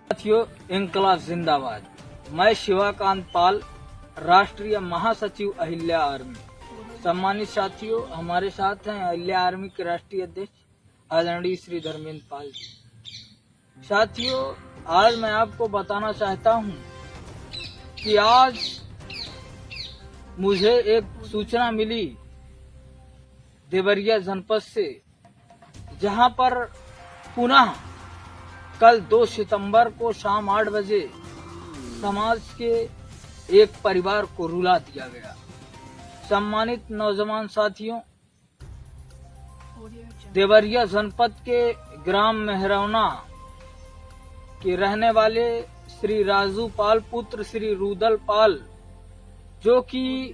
साथियों, इंकलाब जिंदाबाद। मैं शिवाकांत पाल, राष्ट्रीय महासचिव अहिल्या आर्मी। सम्मानित साथियों, हमारे साथ हैं अहिल्या आर्मी के राष्ट्रीय अध्यक्ष आदरणीय श्री धर्मेंद्र पाल जी। साथियों, आज मैं आपको बताना चाहता हूं कि आज मुझे एक सूचना मिली देवरिया जनपद से, जहां पर पुनः कल 2 सितंबर को शाम 8 बजे समाज के एक परिवार को रुला दिया गया। सम्मानित नौजवान साथियों, देवरिया जनपद के ग्राम मेहरौना के रहने वाले श्री राजू पाल पुत्र श्री रुदल पाल, जो कि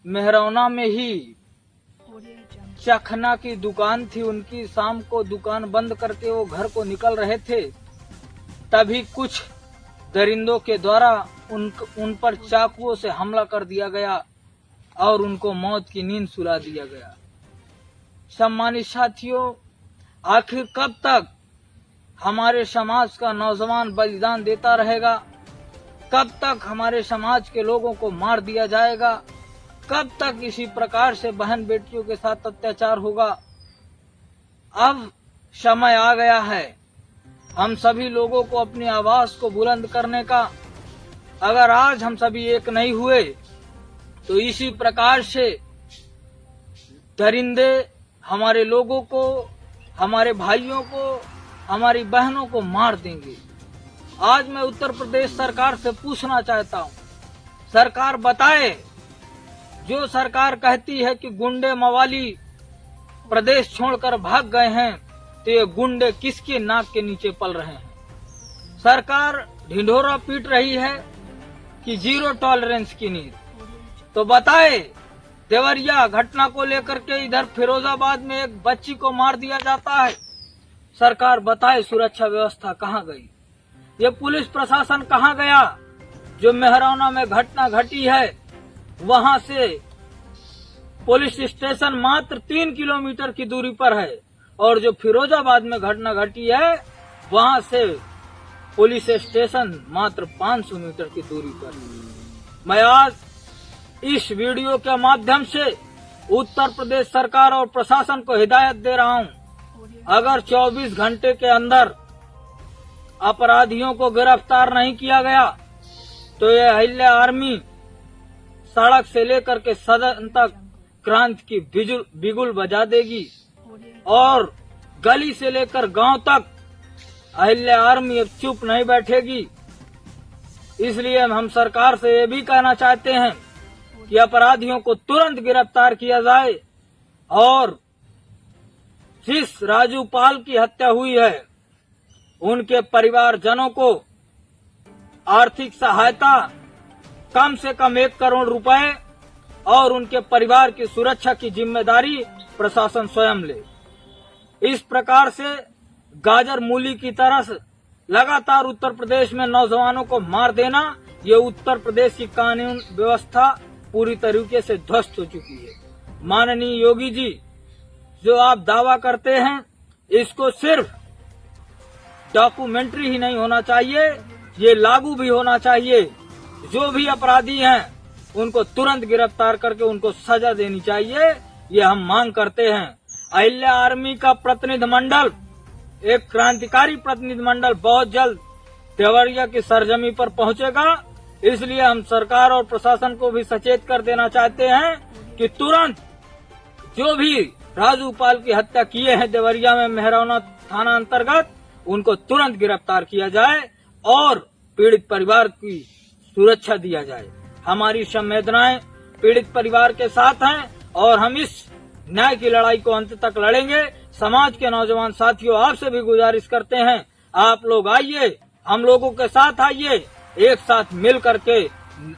मेहरौना में ही चखना की दुकान थी उनकी, शाम को दुकान बंद करके वो घर को निकल रहे थे, तभी कुछ दरिंदों के द्वारा उन पर चाकुओं से हमला कर दिया गया और उनको मौत की नींद सुला दिया गया। सम्मानित साथियों, आखिर कब तक हमारे समाज का नौजवान बलिदान देता रहेगा? कब तक हमारे समाज के लोगों को मार दिया जाएगा? कब तक इसी प्रकार से बहन बेटियों के साथ अत्याचार होगा? अब समय आ गया है हम सभी लोगों को अपनी आवाज को बुलंद करने का। अगर आज हम सभी एक नहीं हुए तो इसी प्रकार से दरिंदे हमारे लोगों को, हमारे भाइयों को, हमारी बहनों को मार देंगे। आज मैं उत्तर प्रदेश सरकार से पूछना चाहता हूं, सरकार बताए, जो सरकार कहती है कि गुंडे मवाली प्रदेश छोड़कर भाग गए हैं, तो ये गुंडे किसके नाक के नीचे पल रहे हैं? सरकार ढिंढोरा पीट रही है कि जीरो टॉलरेंस की नीति। तो बताए, देवरिया घटना को लेकर के इधर फिरोजाबाद में एक बच्ची को मार दिया जाता है, सरकार बताए सुरक्षा व्यवस्था कहाँ गई? ये पुलिस प्रशासन कहाँ गया? जो मेहरौना में घटना घटी है, वहां से पुलिस स्टेशन मात्र 3 किलोमीटर की दूरी पर है, और जो फिरोजाबाद में घटना घटी है, वहां से पुलिस स्टेशन मात्र 500 मीटर की दूरी पर। मैं आज इस वीडियो के माध्यम से उत्तर प्रदेश सरकार और प्रशासन को हिदायत दे रहा हूं, अगर 24 घंटे के अंदर अपराधियों को गिरफ्तार नहीं किया गया तो ये अहिल्या आर्मी सड़क से लेकर के सदन तक क्रांति की बिगुल बजा देगी, और गली से लेकर गांव तक अहिल्या आर्मी अब चुप नहीं बैठेगी। इसलिए हम सरकार से ये भी कहना चाहते हैं कि अपराधियों को तुरंत गिरफ्तार किया जाए, और जिस राजू पाल की हत्या हुई है उनके परिवारजनों को आर्थिक सहायता कम से कम 1 करोड़ रुपए और उनके परिवार की सुरक्षा की जिम्मेदारी प्रशासन स्वयं ले। इस प्रकार से गाजर मूली की तरह लगातार उत्तर प्रदेश में नौजवानों को मार देना, ये उत्तर प्रदेश की कानून व्यवस्था पूरी तरीके से ध्वस्त हो चुकी है। माननीय योगी जी, जो आप दावा करते हैं, इसको सिर्फ डॉक्यूमेंट्री ही नहीं होना चाहिए, ये लागू भी होना चाहिए। जो भी अपराधी हैं उनको तुरंत गिरफ्तार करके उनको सजा देनी चाहिए, ये हम मांग करते हैं। अहिल्या आर्मी का प्रतिनिधिमंडल, एक क्रांतिकारी प्रतिनिधिमंडल बहुत जल्द देवरिया की सरजमी पर पहुंचेगा। इसलिए हम सरकार और प्रशासन को भी सचेत कर देना चाहते हैं कि तुरंत जो भी राजू पाल की हत्या किए हैं देवरिया में मेहरौना थाना अंतर्गत, उनको तुरंत गिरफ्तार किया जाए और पीड़ित परिवार की सुरक्षा दिया जाए। हमारी संवेदनाएं पीड़ित परिवार के साथ हैं और हम इस न्याय की लड़ाई को अंत तक लड़ेंगे। समाज के नौजवान साथियों, आपसे भी गुजारिश करते हैं, आप लोग आइए, हम लोगों के साथ आइए, एक साथ मिल करके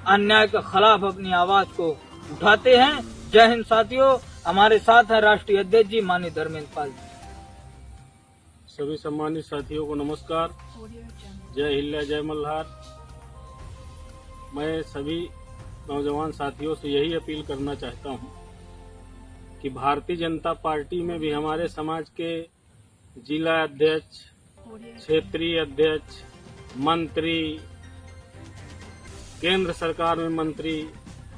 अन्याय के खिलाफ अपनी आवाज को उठाते हैं। जय हिंद साथियों। हमारे साथ है राष्ट्रीय अध्यक्ष जी माननीय धर्मेंद्र पाल जी। सभी सम्मानित साथियों को नमस्कार। जय अहिल्या, जय मल्हार। मैं सभी नौजवान साथियों से यही अपील करना चाहता हूं कि भारतीय जनता पार्टी में भी हमारे समाज के जिला अध्यक्ष क्षेत्रीय अध्यक्ष, मंत्री, केंद्र सरकार में मंत्री,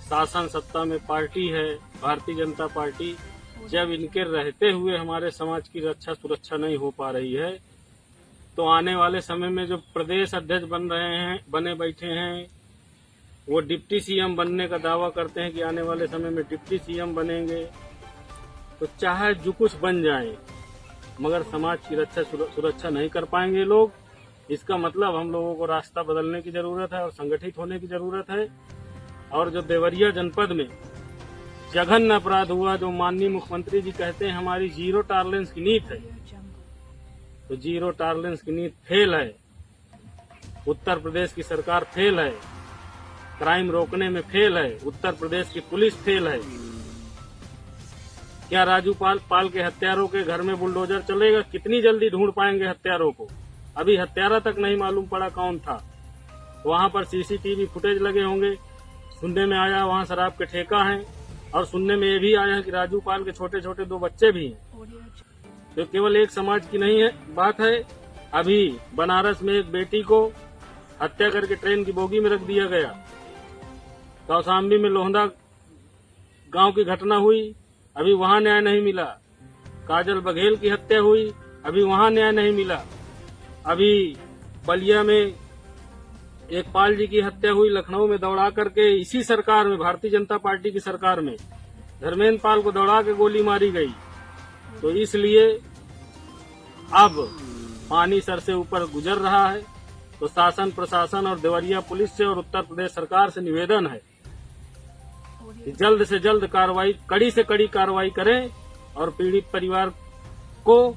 शासन सत्ता में पार्टी है भारतीय जनता पार्टी, जब इनके रहते हुए हमारे समाज की रक्षा सुरक्षा नहीं हो पा रही है, तो आने वाले समय में जो प्रदेश अध्यक्ष बने बैठे हैं, वो डिप्टी सीएम बनने का दावा करते हैं कि आने वाले समय में डिप्टी सीएम बनेंगे। तो चाहे जो कुछ बन जाए, मगर समाज की रक्षा सुरक्षा नहीं कर पाएंगे लोग। इसका मतलब हम लोगों को रास्ता बदलने की जरूरत है और संगठित होने की जरूरत है। और जो देवरिया जनपद में जघन्य अपराध हुआ, जो माननीय मुख्यमंत्री जी कहते हैं हमारी जीरो टॉलरेंस की नीति है, तो जीरो टॉलरेंस की नीति फेल है। उत्तर प्रदेश की सरकार फेल है, क्राइम रोकने में फेल है, उत्तर प्रदेश की पुलिस फेल है। क्या राजू पाल के हत्यारों के घर में बुलडोजर चलेगा? कितनी जल्दी ढूंढ पाएंगे हत्यारों को? अभी हत्यारा तक नहीं मालूम पड़ा कौन था। वहां पर सीसीटीवी फुटेज लगे होंगे। सुनने में आया वहां शराब के ठेका है, और सुनने में ये भी आया कि राजू पाल के छोटे छोटे 2 बच्चे भी हैं। तो केवल एक समाज की नहीं है बात है। अभी बनारस में एक बेटी को हत्या करके ट्रेन की बोगी में रख दिया गया। कौशाम्बी में लोहंदा गांव की घटना हुई, अभी वहां न्याय नहीं मिला। काजल बघेल की हत्या हुई, अभी वहां न्याय नहीं मिला। अभी बलिया में एक पाल जी की हत्या हुई, लखनऊ में दौड़ा करके इसी सरकार में, भारतीय जनता पार्टी की सरकार में धर्मेंद्र पाल को दौड़ा के गोली मारी गई। तो इसलिए अब पानी सर से ऊपर गुजर रहा है। तो शासन प्रशासन और देवरिया पुलिस से और उत्तर प्रदेश सरकार से निवेदन है कि जल्द से जल्द कार्रवाई, कड़ी से कड़ी कार्रवाई करें और पीड़ित परिवार को,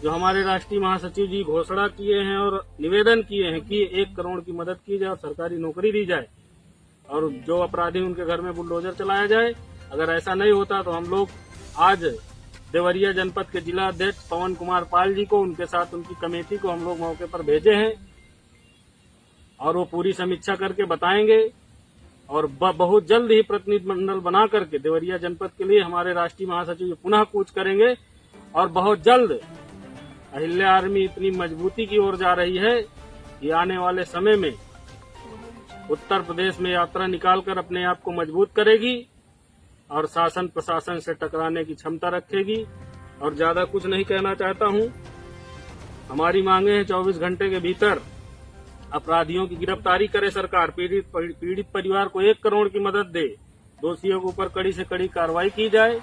जो हमारे राष्ट्रीय महासचिव जी घोषणा किए हैं और निवेदन किए हैं कि 1 करोड़ की मदद की जाए और सरकारी नौकरी दी जाए, और जो अपराधी उनके घर में बुलडोजर चलाया जाए। अगर ऐसा नहीं होता तो हम लोग आज देवरिया जनपद के जिला अध्यक्ष पवन कुमार पाल जी को, उनके साथ उनकी कमेटी को हम लोग मौके पर भेजे हैं, और वो पूरी समीक्षा करके बताएंगे। और बहुत जल्द ही प्रतिनिधि मंडल बना करके देवरिया जनपद के लिए हमारे राष्ट्रीय महासचिव पुनः कूच करेंगे। और बहुत जल्द अहिल्या आर्मी इतनी मजबूती की ओर जा रही है कि आने वाले समय में उत्तर प्रदेश में यात्रा निकालकर अपने आप को मजबूत करेगी और शासन प्रशासन से टकराने की क्षमता रखेगी। और ज्यादा कुछ नहीं कहना चाहता हूं। हमारी मांगे हैं 24 घंटे के भीतर अपराधियों की गिरफ्तारी करे सरकार, पीड़ित परिवार को 1 करोड़ की मदद दे, दोषियों के ऊपर कड़ी से कड़ी कार्रवाई की जाए।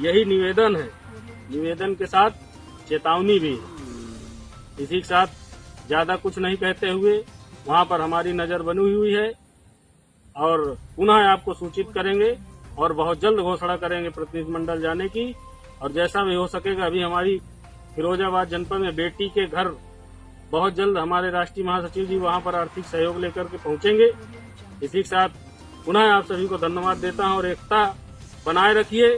यही निवेदन है। निवेदन के साथ चेतावनी भी है। इसी के साथ ज्यादा कुछ नहीं कहते हुए वहां पर हमारी नजर बनी हुई है और पुनः आपको सूचित करेंगे और बहुत जल्द घोषणा करेंगे प्रतिनिधिमंडल जाने की। और जैसा भी हो सकेगा, अभी हमारी फिरोजाबाद जनपद में बेटी के घर बहुत जल्द हमारे राष्ट्रीय महासचिव जी वहां पर आर्थिक सहयोग लेकर के पहुंचेंगे। इसी के साथ पुनः आप सभी को धन्यवाद देता हूं और एकता बनाए रखिए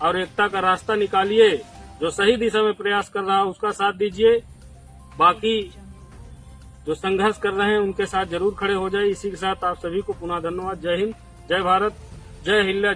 और एकता का रास्ता निकालिए। जो सही दिशा में प्रयास कर रहा है उसका साथ दीजिए, बाकी जो संघर्ष कर रहे हैं उनके साथ जरूर खड़े हो जाए। इसी के साथ आप सभी को पुनः धन्यवाद। जय हिंद, जय भारत, जय हिल्ला।